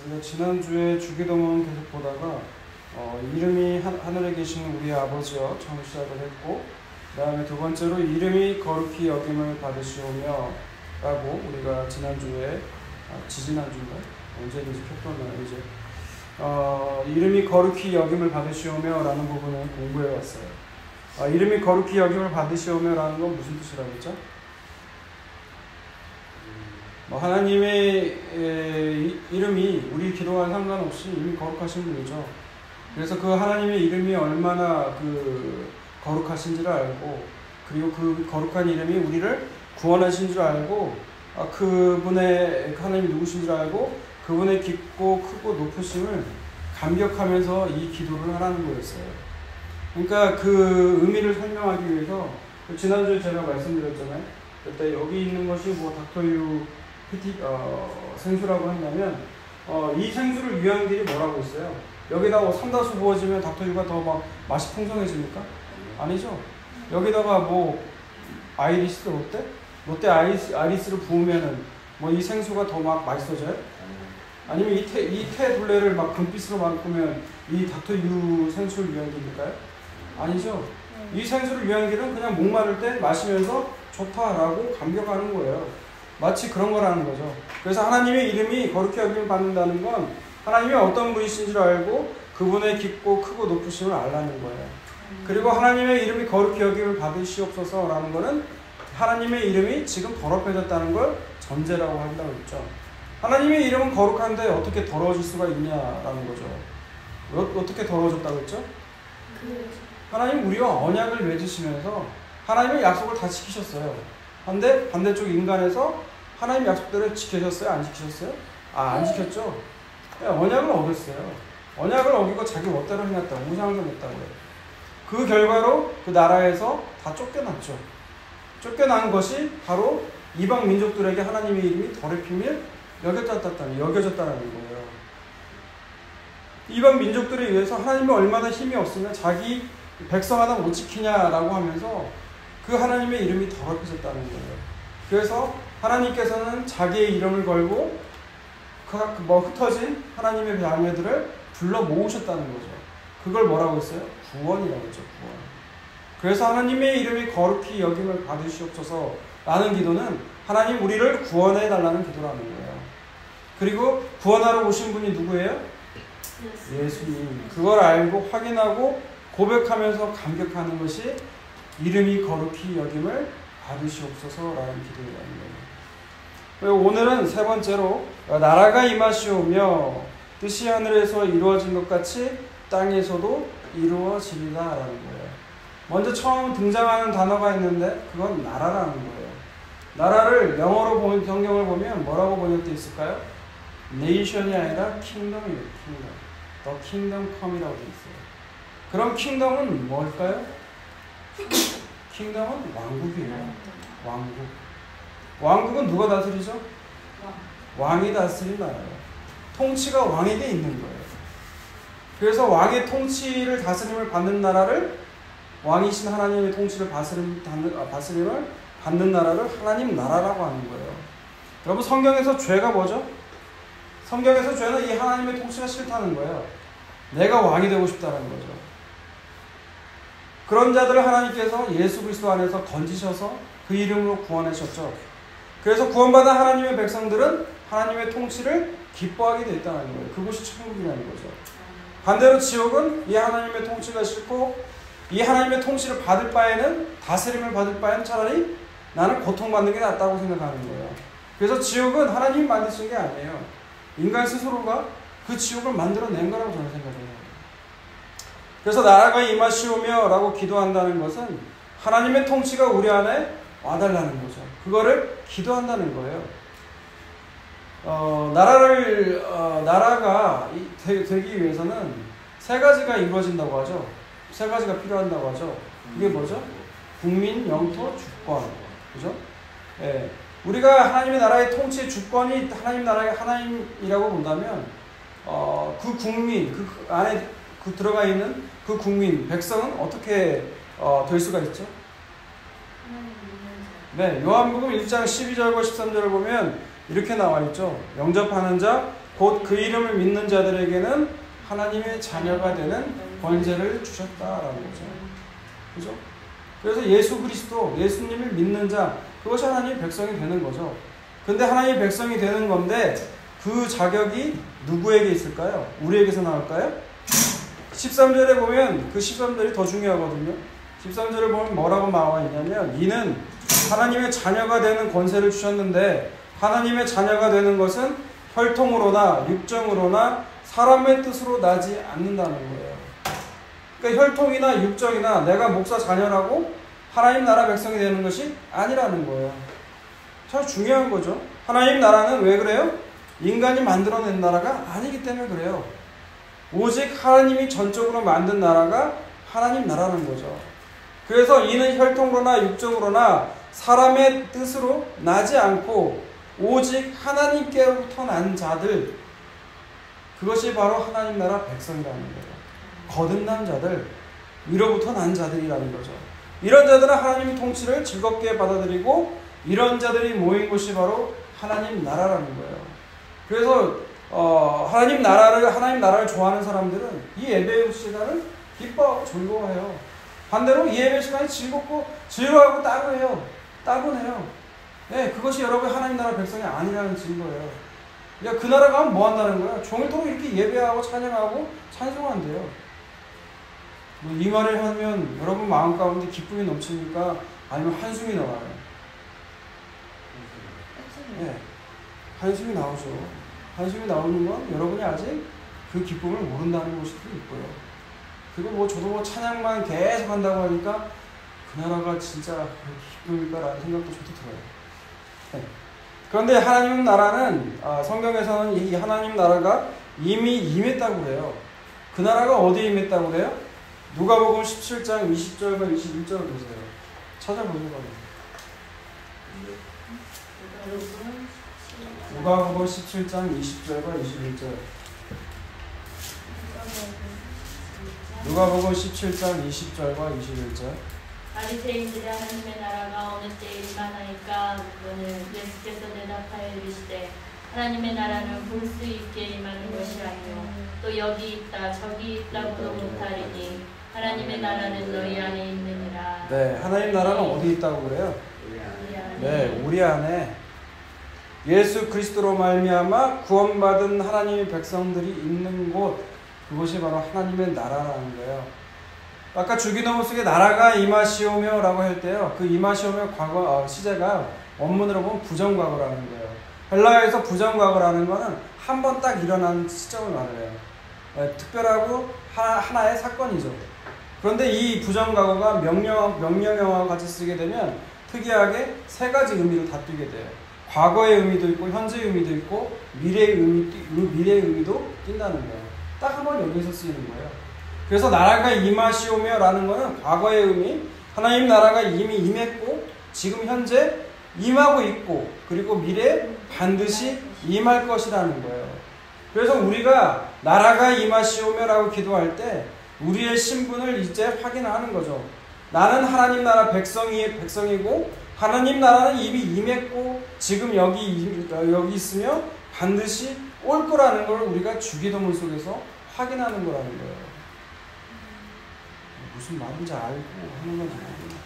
우리가 지난주에 주기도문 계속 보다가 이름이 하늘에 계시는 우리 아버지여 처음 시작을 했고, 그 다음에 두 번째로 이름이 거룩히 여김을 받으시오며 라고 우리가 지난주에 지지난주인가? 언제든지 켰던 이제 이름이 거룩히 여김을 받으시오며 라는 부분을 공부해 왔어요. 이름이 거룩히 여김을 받으시오며 라는 건 무슨 뜻이라고 했죠? 하나님의 이름이 우리 기도와 상관없이 이미 거룩하신 분이죠. 그래서 그 하나님의 이름이 얼마나 거룩하신 줄 알고, 그리고 그 거룩한 이름이 우리를 구원하신 줄 알고, 그분의 하나님이 누구신 줄 알고 그분의 깊고 크고 높으심을 감격하면서 이 기도를 하라는 거였어요. 그러니까 그 의미를 설명하기 위해서 지난주에 제가 말씀드렸잖아요. 그때 여기 있는 것이 닥터유 생수라고 한다면 이 생수를 위한 길이 뭐라고 있어요? 여기다가 삼다수 부어지면 닥터유가 더 맛이 풍성해집니까? 아니죠. 여기다가 아이리스 롯데 아이리스를 부으면은 이 생수가 더 맛있어져요? 아니면 이 테 둘레를 금빛으로 바꾸면 이 닥터유 생수를 위한 길일까요? 아니죠. 이 생수를 위한 길은 그냥 목마를 때 마시면서 좋다라고 감격하는 거예요. 마치 그런 거라는 거죠. 그래서 하나님의 이름이 거룩히 여김을 받는다는 건 하나님이 어떤 분이신 줄 알고 그분의 깊고 크고 높으심을 알라는 거예요. 그리고 하나님의 이름이 거룩히 여김을 받으시옵소서라는 거는 하나님의 이름이 지금 더럽혀졌다는 걸 전제라고 한다고 했죠. 하나님의 이름은 거룩한데 어떻게 더러워질 수가 있냐라는 거죠. 어떻게 더러워졌다고 했죠? 하나님 우리와 언약을 맺으시면서 하나님의 약속을 다 지키셨어요. 근데 반대쪽 인간에서 하나님 약속대로 지키셨어요? 안 지키셨어요? 안 지켰죠. 언약을 어겼어요. 언약을 어기고 자기 멋대로 해놨다고, 우상을 냈다고요. 그 결과로 그 나라에서 다 쫓겨났죠. 쫓겨난 것이 바로 이방 민족들에게 하나님의 이름이 더럽힘을 여겨졌다는 거예요. 이방 민족들에 의해서 하나님이 얼마나 힘이 없으면 자기 백성 하나 못 지키냐라고 하면서 그 하나님의 이름이 더럽혀졌다는 거예요. 그래서 하나님께서는 자기의 이름을 걸고 흩어진 하나님의 자녀들을 불러 모으셨다는 거죠. 그걸 뭐라고 했어요? 구원이라고 했죠. 구원. 그래서 하나님의 이름이 거룩히 여김을 받으시옵소서 라는 기도는 하나님 우리를 구원해 달라는 기도라는 거예요. 그리고 구원하러 오신 분이 누구예요? 예수님. 그걸 알고 확인하고 고백하면서 감격하는 것이 이름이 거룩히 여김을 받으시옵소서라는 기도라는 거예요. 오늘은 세 번째로 나라가 임하시오며 뜻이 하늘에서 이루어진 것 같이 땅에서도 이루어지리라라는 거예요. 먼저 처음 등장하는 단어가 있는데 그건 나라라는 거예요. 나라를 영어로 성경을 보면 뭐라고 번역되어 있을까요? 네이션이 아니라 킹덤이에요. 킹덤. The kingdom come이라고 되어 있어요. 그럼 킹덤은 뭘까요? 킹덤은 왕국이에요. 왕국. 왕국은 누가 다스리죠? 왕이 다스린 나라예요. 통치가 왕에게 있는 거예요. 그래서 왕의 통치를 다스림을 받는 나라를, 왕이신 하나님의 통치를 다스림을 받는 나라를 하나님 나라라고 하는 거예요. 여러분 성경에서 죄가 뭐죠? 성경에서 죄는 이 하나님의 통치가 싫다는 거예요. 내가 왕이 되고 싶다는 거죠. 그런 자들을 하나님께서 예수 그리스도 안에서 건지셔서 그 이름으로 구원하셨죠. 그래서 구원받은 하나님의 백성들은 하나님의 통치를 기뻐하게 되어 있다는 거예요. 그것이 천국이라는 거죠. 반대로 지옥은 이 하나님의 통치가 싫고 이 하나님의 통치를 받을 바에는, 다스림을 받을 바에는 차라리 나는 고통받는 게 낫다고 생각하는 거예요. 그래서 지옥은 하나님이 만드신 게 아니에요. 인간 스스로가 그 지옥을 만들어낸 거라고 저는 생각해요. 그래서 나라가 임하시오며 라고 기도한다는 것은 하나님의 통치가 우리 안에 와달라는 거죠. 그거를 기도한다는 거예요. 나라가 되기 위해서는 세 가지가 이루어진다고 하죠. 세 가지가 필요한다고 하죠. 이게 뭐죠? 국민, 영토, 주권. 그죠? 예. 우리가 하나님의 나라의 통치 주권이 하나님 나라의 하나님이라고 본다면, 그 국민, 그 안에 들어가 있는 그 국민, 백성은 어떻게 될 수가 있죠? 네, 요한복음 1장 12절과 13절을 보면 이렇게 나와 있죠. 영접하는 자, 곧 그 이름을 믿는 자들에게는 하나님의 자녀가 되는 권세를 주셨다라는 거죠. 그죠? 그래서 예수 그리스도, 예수님을 믿는 자, 그것이 하나님의 백성이 되는 거죠. 근데 하나님의 백성이 되는 건데 그 자격이 누구에게 있을까요? 우리에게서 나올까요? 13절에 보면 그 13절이 더 중요하거든요. 13절에 보면 뭐라고 나와 있냐면 이는 하나님의 자녀가 되는 권세를 주셨는데 하나님의 자녀가 되는 것은 혈통으로나 육정으로나 사람의 뜻으로 나지 않는다는 거예요. 그러니까 혈통이나 육정이나 내가 목사 자녀라고 하나님 나라 백성이 되는 것이 아니라는 거예요. 참 중요한 거죠. 하나님 나라는 왜 그래요? 인간이 만들어낸 나라가 아니기 때문에 그래요. 오직 하나님이 전적으로 만든 나라가 하나님 나라는 거죠. 그래서 이는 혈통으로나 육정으로나 사람의 뜻으로 나지 않고 오직 하나님께로부터 난 자들, 그것이 바로 하나님 나라 백성이라는 거예요. 거듭난 자들, 위로부터 난 자들이라는 거죠. 이런 자들은 하나님의 통치를 즐겁게 받아들이고 이런 자들이 모인 곳이 바로 하나님 나라라는 거예요. 그래서 하나님 나라를 좋아하는 사람들은 이 예배 시간을 기뻐하고 즐거워해요. 반대로 이 예배 시간이 즐겁고 즐거워하고 따분해요. 네, 그것이 여러분 하나님 나라 백성이 아니라는 증거예요. 그러니까 그 나라 가면 뭐 한다는 거야? 종일토록 이렇게 예배하고 찬양하고 찬송한대요. 이 말을 하면 여러분 마음 가운데 기쁨이 넘칩니까? 아니면 한숨이 나와요? 네, 한숨이 나오죠. 한숨이 나오는 건 여러분이 아직 그 기쁨을 모른다는 것일 수도 있고요. 그리고 저도 찬양만 계속 한다고 하니까 그 나라가 진짜 기쁨일까라는 생각도 저도 들어요. 네. 그런데 하나님 나라는 성경에서는 이 하나님 나라가 이미 임했다고 그래요. 그 나라가 어디에 임했다고 그래요? 누가복음 17장 20절과 21절을 보세요. 찾아보세요. 누가복음 17장 20절과 21절. 누가복음 17장 20절과 21절. 바리새인들의 하나님의 나라가 어느 때에 임하나이까 묻거늘 예수께서 대답하여 이르시되 하나님의 나라는 볼 수 있게 임하는 것이 아니요 또 여기 있다 저기 있다고도 못하리니 하나님의 나라는 너희 안에 있느니라. 네, 하나님 나라는 어디 있다고 그래요? 우리 안에. 네, 우리 안에 예수 그리스도로 말미암아 구원받은 하나님의 백성들이 있는 곳, 그것이 바로 하나님의 나라라는 거예요. 아까 주기도문 속에 나라가 임하시오며 라고 할 때요, 그 임하시오며 과거 시제가 원문으로 보면 부정과거라는 거예요. 헬라어에서 부정과거라는 거는 한 번 딱 일어난 시점을 말해요. 특별하고 하나의 사건이죠. 그런데 이 부정과거가 명령형과 같이 쓰게 되면 특이하게 세 가지 의미로 다 띄게 돼요. 과거의 의미도 있고 현재의 의미도 있고 미래의 의미도 띈다는 거예요. 딱 한 번 여기서 쓰이는 거예요. 그래서 나라가 임하시오며 라는 거는 과거의 의미, 하나님 나라가 이미 임했고 지금 현재 임하고 있고 그리고 미래에 반드시 임할 것이라는 거예요. 그래서 우리가 나라가 임하시오며 라고 기도할 때 우리의 신분을 이제 확인하는 거죠. 나는 하나님 나라 백성이고 하나님 나라는 이미 임했고 지금 여기 있으며 반드시 올 거라는 걸 우리가 주기도문 속에서 확인하는 거라는 거예요. 무슨 말인지 알고 하는 건지 모르겠어요.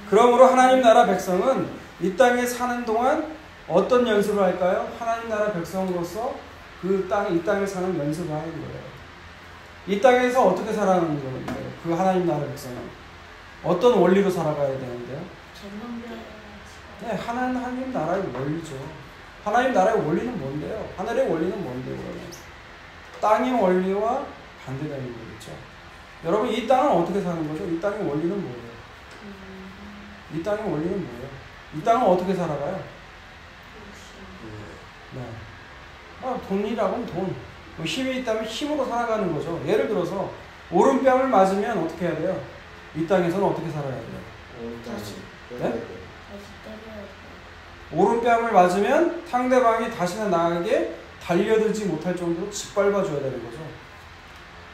그러므로 하나님 나라 백성은 이 땅에 사는 동안 어떤 연습을 할까요? 하나님 나라 백성으로서 이 땅에 사는 연습을 하는 거예요. 이 땅에서 어떻게 살아가는 거예요? 그 하나님 나라 백성은 어떤 원리로 살아가야 되는데요? 네, 하나님 나라의 원리죠. 하나님 나라의 원리는 뭔데요? 하늘의 원리는 뭔데요? 땅의 원리와 반대되는 거겠죠. 여러분, 이 땅은 어떻게 사는 거죠? 이 땅의 원리는 뭐예요? 이 땅의 원리는 뭐예요? 이 땅은 어떻게 살아가요? 네. 돈이라고 하면 돈. 힘이 있다면 힘으로 살아가는 거죠. 예를 들어서 오른뺨을 맞으면 어떻게 해야 돼요? 이 땅에서는 어떻게 살아야 돼요? 네? 오른뺨을 맞으면 상대방이 다시는 나에게 달려들지 못할 정도로 짓밟아줘야 되는 거죠.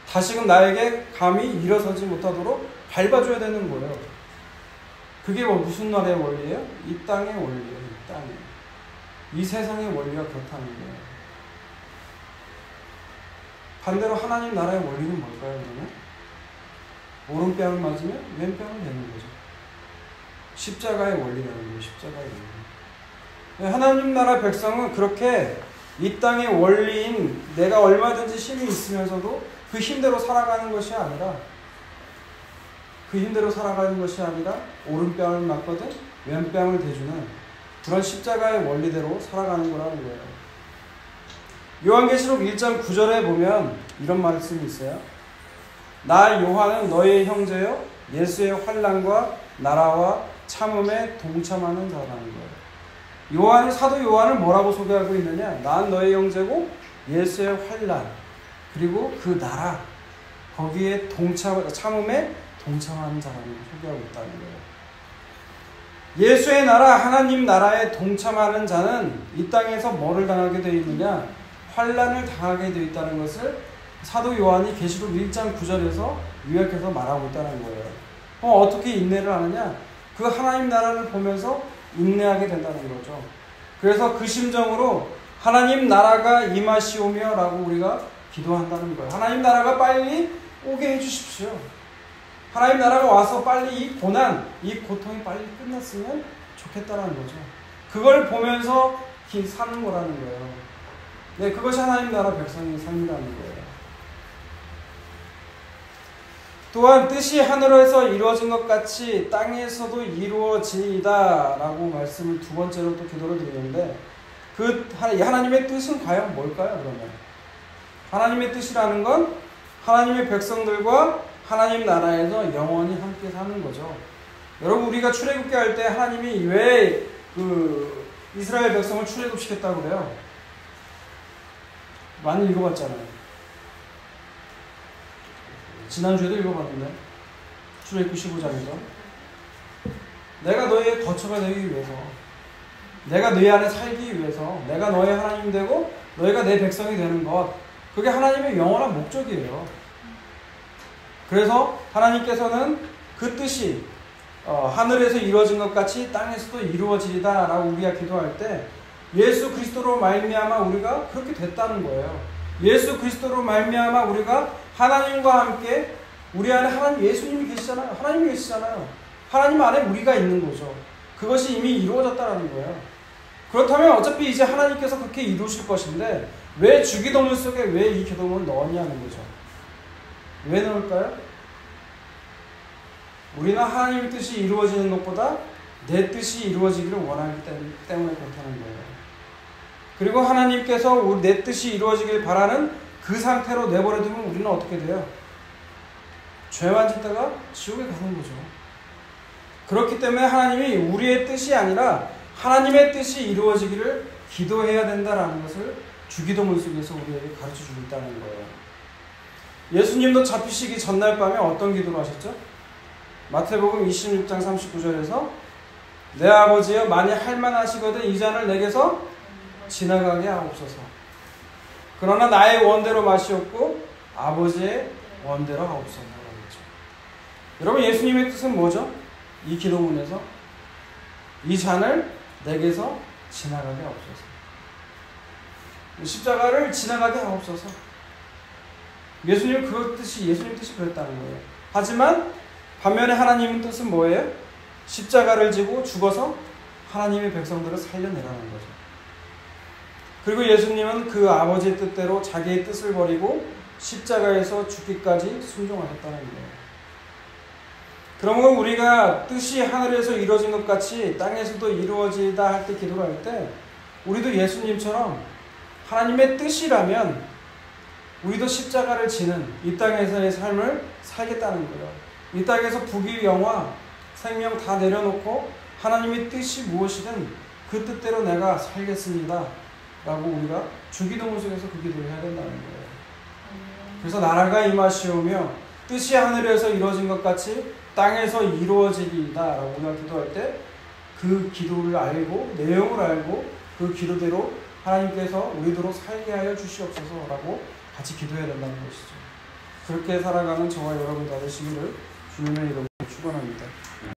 다시금 나에게 감히 일어서지 못하도록 밟아줘야 되는 거예요. 그게 무슨 나라의 원리예요? 이 땅의 원리예요. 이 땅의. 이 세상의 원리가 그렇다는 거예요. 반대로 하나님 나라의 원리는 뭘까요, 그러면? 오른뺨을 맞으면 왼뺨을 내는 거죠. 십자가의 원리라는 거예요, 십자가의 원리. 하나님 나라 백성은 그렇게 이 땅의 원리인 내가 얼마든지 힘이 있으면서도 그 힘대로 살아가는 것이 아니라 오른뺨을 맞거든 왼뺨을 대주는 그런 십자가의 원리대로 살아가는 거라는 거예요. 요한계시록 1장 9절에 보면 이런 말씀이 있어요. 나 요한은 너의 형제요 예수의 환난과 나라와 참음에 동참하는 자라는 거예요. 사도 요한을 뭐라고 소개하고 있느냐? 난 너의 형제고 예수의 환난 그리고 그 나라 거기에 참음에 동참하는 자라는 걸 소개하고 있다는 거예요. 예수의 나라 하나님 나라에 동참하는 자는 이 땅에서 뭐를 당하게 되어 있느냐? 환난을 당하게 되어 있다는 것을 사도 요한이 계시록 1장 9절에서 요약해서 말하고 있다는 거예요. 어떻게 인내를 하느냐? 그 하나님 나라를 보면서 인내하게 된다는 거죠. 그래서 그 심정으로 하나님 나라가 임하시오며 라고 우리가 기도한다는 거예요. 하나님 나라가 빨리 오게 해주십시오. 하나님 나라가 와서 빨리 이 고난, 이 고통이 빨리 끝났으면 좋겠다는 거죠. 그걸 보면서 사는 거라는 거예요. 네, 그것이 하나님 나라 백성의 삶이라는 거예요. 또한 뜻이 하늘에서 이루어진 것 같이 땅에서도 이루어지이다 라고 말씀을 두 번째로 또 기도를 드리는데 하나님의 뜻은 과연 뭘까요? 그러면 하나님의 뜻이라는 건 하나님의 백성들과 하나님 나라에서 영원히 함께 사는 거죠. 여러분 우리가 출애굽기 할 때 하나님이 왜 이스라엘 백성을 출애굽시켰다고 그래요? 많이 읽어봤잖아요. 지난주에도 읽어봤는데 출애굽기 15장에서 내가 너의 거처가 되기 위해서 내가 너희 안에 살기 위해서 내가 너의 하나님 되고 너희가 내 백성이 되는 것 그게 하나님의 영원한 목적이에요. 그래서 하나님께서는 그 뜻이 하늘에서 이루어진 것 같이 땅에서도 이루어지리다 라고 우리가 기도할 때 예수 그리스도로 말미암아 우리가 그렇게 됐다는 거예요. 예수 그리스도로 말미암아 우리가 하나님과 함께 우리 안에 하나님 예수님이 계시잖아요. 하나님이 계시잖아요. 하나님 안에 우리가 있는 거죠. 그것이 이미 이루어졌다는 거예요. 그렇다면 어차피 이제 하나님께서 그렇게 이루실 것인데 왜 주기도문 속에 왜 이 기도문을 넣었냐는 거죠. 왜 넣을까요? 우리는 하나님의 뜻이 이루어지는 것보다 내 뜻이 이루어지기를 원하기 때문에 그렇다는 거예요. 그리고 하나님께서 내 뜻이 이루어지길 바라는 그 상태로 내버려두면 우리는 어떻게 돼요? 죄만 짓다가 지옥에 가는 거죠. 그렇기 때문에 하나님이 우리의 뜻이 아니라 하나님의 뜻이 이루어지기를 기도해야 된다는 것을 주기도문 속에서 우리에게 가르쳐주고 있다는 거예요. 예수님도 잡히시기 전날 밤에 어떤 기도를 하셨죠? 마태복음 26장 39절에서 내 아버지여 만일 할만하시거든 이 잔을 내게서 지나가게 하옵소서. 그러나 나의 원대로 마시옵고 아버지의 원대로 하옵소서. 여러분 예수님의 뜻은 뭐죠? 이 기도문에서 이 잔을 내게서 지나가게 하옵소서. 십자가를 지나가게 하옵소서. 예수님 뜻이 그랬다는 거예요. 하지만 반면에 하나님의 뜻은 뭐예요? 십자가를 지고 죽어서 하나님의 백성들을 살려내라는 거죠. 그리고 예수님은 그 아버지의 뜻대로 자기의 뜻을 버리고 십자가에서 죽기까지 순종하셨다는 거예요. 그러면 우리가 뜻이 하늘에서 이루어진 것 같이 땅에서도 이루어지다 할 때 기도를 할 때 우리도 예수님처럼 하나님의 뜻이라면 우리도 십자가를 지는 이 땅에서의 삶을 살겠다는 거예요. 이 땅에서 부귀 영화 생명 다 내려놓고 하나님의 뜻이 무엇이든 그 뜻대로 내가 살겠습니다 라고 우리가 주기도문 속에서 그 기도를 해야 된다는 거예요. 그래서 나라가 임하시오며 뜻이 하늘에서 이루어진 것 같이 땅에서 이루어지리이다 라고 우리가 기도할 때 그 기도를 알고 내용을 알고 그 기도대로 하나님께서 우리대로 살게 하여 주시옵소서 라고 같이 기도해야 된다는 것이죠. 그렇게 살아가는 저와 여러분 다 되시기를 주님의 이름으로 축원합니다.